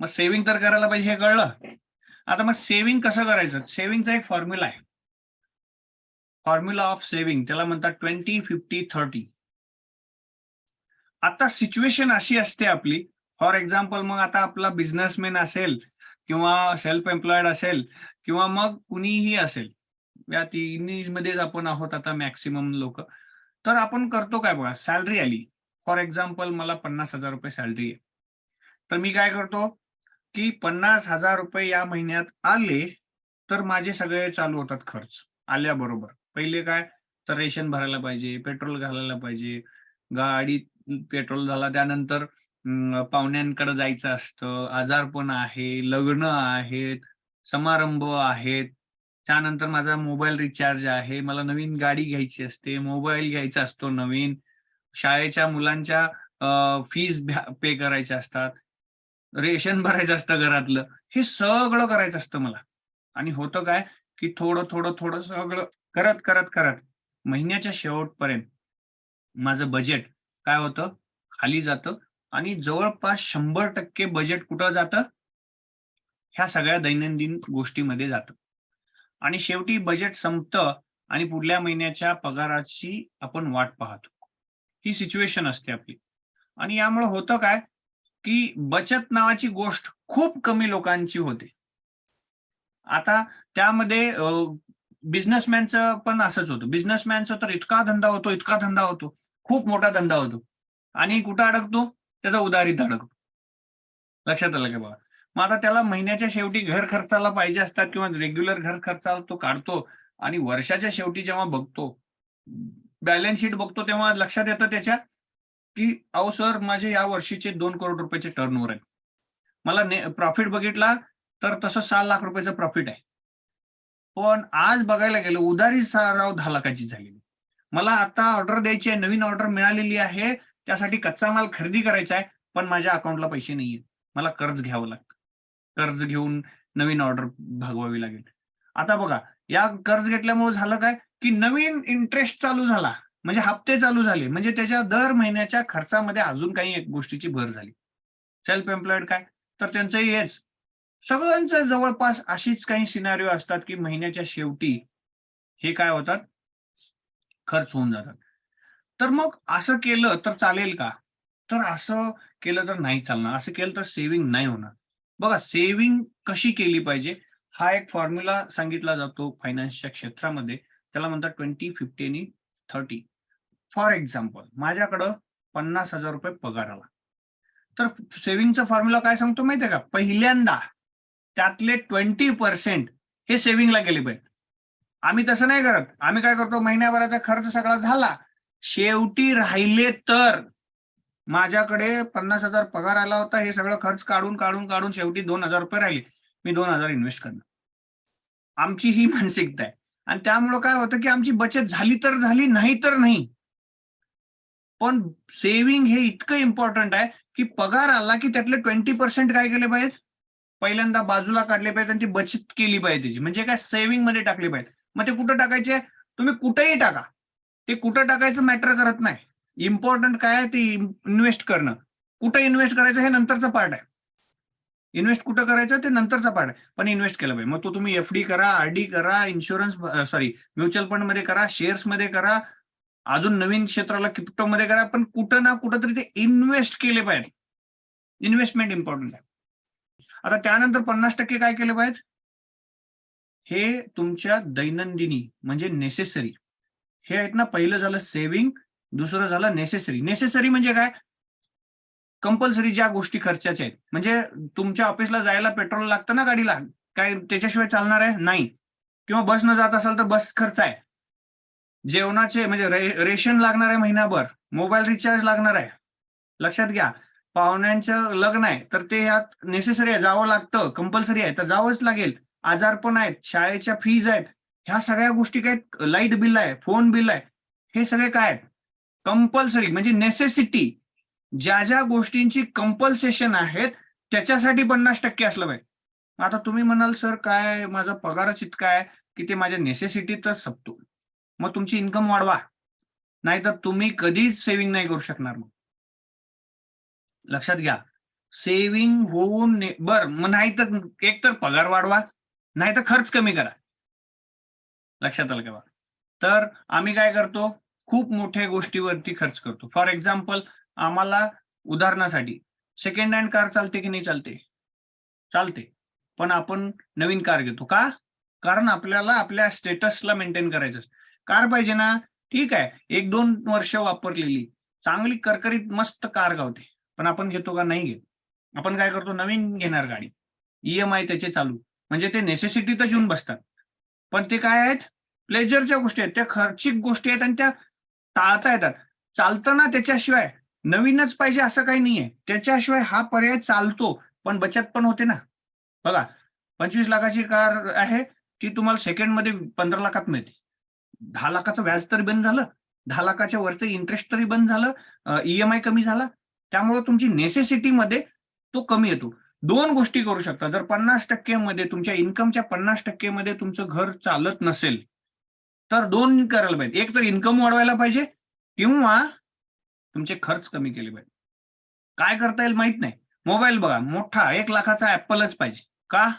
मग सेव्हिंग तर करायला पाहिजे हे कळलं. आता मग सेव्हिंग कसं करायचं? सेव्हिंगचा एक फॉर्म्युला आहे. फॉर्म्युला ऑफ सेव्हिंग त्याला म्हणतात 20-50-30. आता सिच्युएशन अशी असते आपली, फॉर एक्झाम्पल मग आता आपला बिझनेसमॅन असेल किंवा सेल्फ एम्प्लॉईड असेल किंवा मग कुणीही असेल. या तिन्हीमध्येच आपण आहोत आता मॅक्सिमम लोक. तर आपण करतो काय बघा, सॅलरी आली. फॉर एक्झाम्पल मला ₹50,000 सॅलरी आहे. तर मी काय करतो, की ₹50,000 या महिन्यात आले, तर माझे सगळे चालू होतात खर्च आल्याबरोबर. पहिले काय, तर रेशन भरायला पाहिजे, पेट्रोल घालायला पाहिजे, गाडीत पेट्रोल झाला त्यानंतर पाहुण्यांकडे जायचं असतं, आजारपण आहे, लग्न आहेत, समारंभ आहेत. त्यानंतर माझा मोबाईल रिचार्ज आहे, मला नवीन गाडी घ्यायची असते, मोबाईल घ्यायचा असतो नवीन, शाळेच्या मुलांच्या फीज पे करायच्या असतात, रेशन भरायचं असतं घरातलं. हे सगळं करायचं असतं मला. आणि होतं काय, की थोडं, थोडं, थोडं सगळं करत, करत, करत महिन्याच्या शेवटपर्यंत माझं बजेट काय होतं, खाली जातं आणि जवळपास 100% बजेट कुठं जातं? ह्या सगळ्या दैनंदिन गोष्टीमध्ये जातं. आणि शेवटी बजेट संपतं आणि पुढल्या महिन्याच्या पगाराची आपण वाट पाहतो. ही सिच्युएशन असते आपली. आणि यामुळे होतं काय, की बचत नावाची गोष्ट खूप कमी लोकांची होते. आता त्यामध्ये बिझनेसमॅनचं पण असंच होतं. बिझनेसमॅनचा तर इतका धंदा होतो, इतका धंदा होतो, खूप मोठा धंदा होतो आणि कुठं अडकतो? त्याचा उधारीत अडकतो. लक्षात आलं का बघा? मग आता त्याला महिन्याच्या शेवटी घर खर्चाला पाहिजे असतात किंवा रेग्युलर घर खर्चाला तो काढतो आणि वर्षाच्या शेवटी जेव्हा बघतो, बॅलन्स शीट बघतो तेव्हा लक्षात येतं त्याच्या, की "अहो सर, माझे या वर्षीचे 2 करोड रुपयाचे टर्नओव्हर आहे. मला प्रॉफिट बघितला तर तसं 6 लाख रुपयाचं प्रॉफिट आहे. पण आज बघायला गेलं उधारी राव 10 लाखाची झालेली. मला आता ऑर्डर द्यायची आहे, नवीन ऑर्डर मिळालेली आहे. त्यासाठी कच्चा माल खरेदी करायचा आहे, पण माझ्या अकाउंटला पैसे नाहीयेत. मला कर्ज घ्यावं लागतं. कर्ज घेऊन नवीन ऑर्डर भागवावी लागेल. आता बघा, या कर्ज घेतल्यामुळे झालं काय, की नवीन इंटरेस्ट चालू झाला. म्हणजे हप्ते चालू झाले. म्हणजे त्याच्या दर महिन्याच्या खर्चामध्ये अजून काही एक गोष्टीची भर झाली. सेल्फ एम्प्लॉईड काय, तर त्यांचंही हेच. सगळ्यांच्या जवळपास अशीच काही सिनारिओ असतात, की महिन्याच्या शेवटी हे काय होतात, खर्च होऊन जातात. तर मग असं केलं तर चालेल का? तर असं केलं तर नाही चालणार. असं केलं तर सेव्हिंग नाही होणार. बघा सेव्हिंग कशी केली पाहिजे, हा एक फॉर्म्युला सांगितला जातो फायनान्सच्या क्षेत्रामध्ये. त्याला म्हणतात 20-50 आणि 30. फॉर एक्झाम्पल माझ्याकडं ₹50,000 पगार आला. तर सेव्हिंगचा फॉर्म्युला काय सांगतो माहिती आहे का? पहिल्यांदा त्यातले 20% हे सेव्हिंगला गेले पाहिजे. आम्ही तसं नाही करत. आम्ही काय करतो, महिन्याभराचा खर्च सगळा झाला. शेवटी राहिले तर माझ्याकडे 50,000 पगार आला होता. हे सगळं खर्च काढून, काढून, काढून शेवटी ₹2,000 राहिले. मी 2,000 इन्व्हेस्ट करणार. आमची ही मानसिकता आहे. आणि त्यामुळं काय होतं, की आमची बचत झाली तर झाली, नाही तर नाही. पण सेव्हिंग हे इतकं इम्पोर्टंट आहे, की पगार आला की त्यातले 20% काय केले पाहिजेत? पहिल्यांदा बाजूला काढले पाहिजेत आणि ती बचत केली पाहिजे त्याची. म्हणजे काय सेव्हिंगमध्ये टाकली पाहिजे. मग ते कुठं टाकायचे? तुम्ही कुठेही टाका. ते कुठं टाकायचं मॅटर करत नाही. इम्पोर्टंट काय आहे ते इन्व्हेस्ट करणं. कुठं इन्व्हेस्ट करायचं हे नंतरचा पार्ट आहे. इन्व्हेस्ट कुठं करायचं ते नंतरचा पार्ट आहे. पण इन्व्हेस्ट केलं पाहिजे. मग तो तुम्ही एफ-डी करा, आर-डी करा, इन्शुरन्स सॉरी म्युच्युअल फंडमध्ये करा, शेअर्समध्ये करा, अजून नवीन क्षेत्राला क्रिप्टोमध्ये करा, पण कुठं ना कुठेतरी ते इन्व्हेस्ट केले पाहिजे. इन्व्हेस्टमेंट इम्पॉर्टंट आहे. आता त्यानंतर 50% काय केलं पाहिजे? हे तुमच्या दैनंदिनी म्हणजे नेसेसरी हे आहेत ना, पहिलं झालं सेव्हिंग, दुसरं झालं नेसेसरी. नेसेसरी म्हणजे काय? कंपल्सरी ज्या गोष्टी खर्चाच्या आहेत. म्हणजे तुमच्या ऑफिसला जायला पेट्रोल लागतं ना गाडीला. काय त्याच्याशिवाय चालणार आहे? नाही. किंवा बसनं जात असाल तर बस खर्च आहे. जेवणाचे म्हणजे रेशन लागणार आहे महिनाभर. मोबाईल रिचार्ज लागणार आहे. लक्षात घ्या. पाहुण्यांचं लग्न आहे, तर ते ह्यात नेसेसरी आहे, जावं लागतं, कंपल्सरी आहे, तर जावंच लागेल. आजारपण आहेत, शाळेच्या फीज आहेत. ह्या सगळ्या गोष्टी काय लाईट बिल आहे, फोन बिल आहे. हे सगळे काय आहेत? कंपल्सरी म्हणजे नेसेसिटी. ज्या गोष्टींची कंपल्सेशन आहेत, त्याच्यासाठी 50% असलं पाहिजे. आता तुम्ही म्हणाल, "सर काय माझा पगारच इतका आहे, की ते माझ्या नेसेसिटीतच संपतो." मग तुमची इन्कम वाढवा. नाहीतर तुम्ही कधीच सेव्हिंग नाही करू शकणार मग. लक्षात घ्या. सेव्हिंग होऊन बर, मग नाही तर एक तर पगार वाढवा, नाही तर खर्च कमी करा. लक्षात आलं का बा? तर आम्ही काय करतो, खूप मोठ्या गोष्टीवरती खर्च करतो. फॉर एक्झाम्पल, आम्हाला उदाहरणासाठी सेकंड हँड कार चालते की नाही चालते? चालते. पण आपण नवीन कार घेतो. का? कारण आपल्याला आपल्या स्टेटसला मेंटेन करायचं असतं. कार पाहिजे ना, ठीक आहे. 1-2 वर्ष वापरलेली, चांगली करकरीत मस्त कार गावते. पण आपण घेतो का? नाही घेत. आपण काय करतो? नवीन घेणार गाडी. ई-एम-आय त्याचे चालू. म्हणजे ते नेसेसिटीतच येऊन बसतात. पण ते काय आहेत? प्लेजरच्या गोष्टी आहेत. त्या खर्चिक गोष्टी आहेत आणि त्या टाळता येतात. चालतं ना त्याच्याशिवाय. नवीनच पाहिजे असं काही नाहीये. त्याच्याशिवाय हा पर्याय चालतो, पण बचत पण होते ना. बघा, 25 लाखाची कार आहे, ती तुम्हाला सेकंडमध्ये 15 लाखात मिळते. 10 लाखाचं व्याज तरी बंद झालं. 10 लाखाच्या वरचं इंटरेस्ट तरी बंद झालं. ई-एम-आय कमी झाला. त्यामुळे तुमची नेसेसिटीमध्ये तो कमी येतो. 2 गोष्टी करू शकता. जर 50% मध्ये तुमच्या इन्कमच्या 50% मध्ये तुमचं घर चालत नसेल, तर 2 करायला पाहिजे. एक तर इन्कम वाढवायला पाहिजे किंवा तुमचे खर्च कमी केले पाहिजे. काय करता येईल माहीत नाही. मोबाईल बघा, मोठा 1 लाखाचा Appleच पाहिजे. का?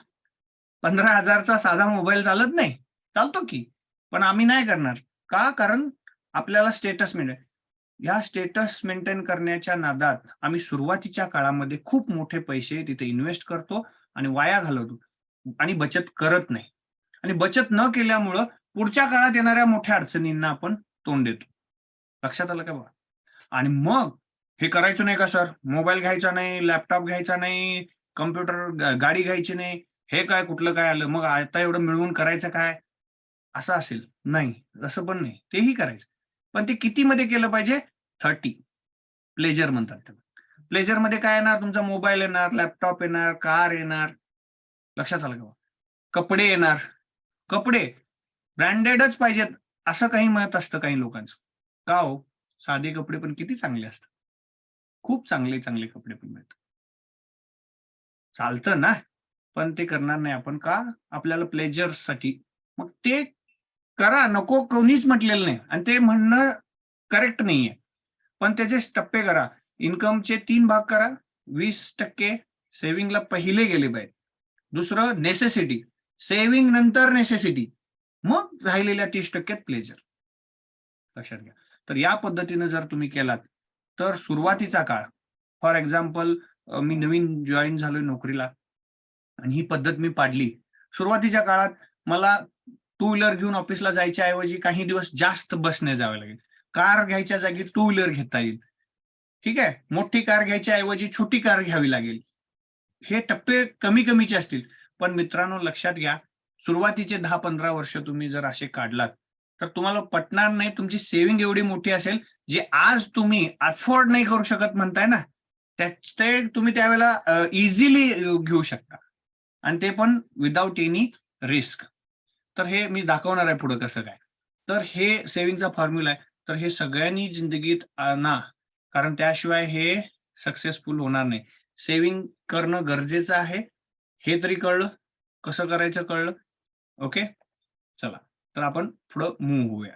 15,000चा साधा मोबाईल चालत नाही? चालतो की. पण आम्ही नाही करणार. का? कारण आपल्याला स्टेटस मेंटेन, या स्टेटस मेंटेन करण्याच्या नादात आम्ही सुरुवातीच्या काळामध्ये खूप मोठे पैसे तिथे इन्व्हेस्ट करतो आणि वाया घालवतो आणि बचत करत नाही. आणि बचत न केल्यामुळं पुढच्या काळात येणाऱ्या मोठ्या अडचणींना आपण तोंड देतो. लक्षात आलं का बघा? आणि मग हे करायचं नाही का सर? मोबाईल घ्यायचा नाही, लॅपटॉप घ्यायचा नाही, कॉम्प्युटर गाडी घ्यायची नाही. हे काय कुठलं काय आलं? मग आता एवढं मिळवून करायचं काय? असं असेल. नाही, असं पण नाही. तेही करायचं. पण ते कितीमध्ये केलं पाहिजे? 30. प्लेजर म्हणतात त्याला. प्लेजरमध्ये काय येणार? तुमचा मोबाईल येणार, लॅपटॉप येणार, कार येणार. लक्षात आलं का? कपडे येणार. कपडे ब्रँडेडच पाहिजेत, असं काही मत असतं काही लोकांचं. का हो? साधे कपडे पण किती चांगले असतात. खूप चांगले, चांगले कपडे पण मिळतात. चालतं ना, पण ते करणार नाही आपण. का? आपल्याला प्लेजरसाठी. मग ते करा, नको कोणीच म्हटलेलं नाही आणि ते म्हणणं करेक्ट नाहीये. पण त्याचे टप्पे करा. इन्कमचे 3 भाग करा. 20% सेव्हिंगला पहिले गेले पाहिजे. दुसरं नेसेसिटी. सेव्हिंग नंतर नेसेसिटी. मग राहिलेल्या 30% प्लेजर. लक्षात घ्या. तर या पद्धतीने जर तुम्ही केलात, तर सुरुवातीचा काळ, for example, me Naveen join झालोय नोकरीला आणि ही पद्धत मी पाडली. सुरुवातीच्या काळात मला टू व्हीलर घेऊन ऑफिसला जायच्या ऐवजी काही दिवस जास्त बसने जावे लागेल. कार घ्यायच्या जागी टू व्हीलर घेता येईल. ठीक आहे. मोठी कार घ्यायच्या ऐवजी छोटी कार घ्यावी लागेल. हे टप्पे कमी-कमीचे असतील. पण मित्रांनो लक्षात घ्या, सुरुवातीचे 10-15 वर्ष तुम्ही जर असे काढलात, तर तुम्हाला पटणार नाही, तुमची सेव्हिंग एवढी मोठी असेल, जे आज तुम्ही अफोर्ड नाही करू शकत म्हणताय ना, ते तुम्ही त्यावेळेला इझिली घेऊ शकता आणि ते पण विथआऊट एनी रिस्क. तर हे मी दाखवणार आहे पुढे कसं काय. तर हे सेव्हिंगचा फॉर्म्युला आहे. तर हे सगळ्यांनी जिंदगीत आणा. कारण त्याशिवाय हे सक्सेसफुल होणार नाही. सेव्हिंग करणं गरजेचं आहे. हे तरी कळलं. कसं करायचं कळलं. ओके. चला. तर आपण पुढं मूव्ह होऊया.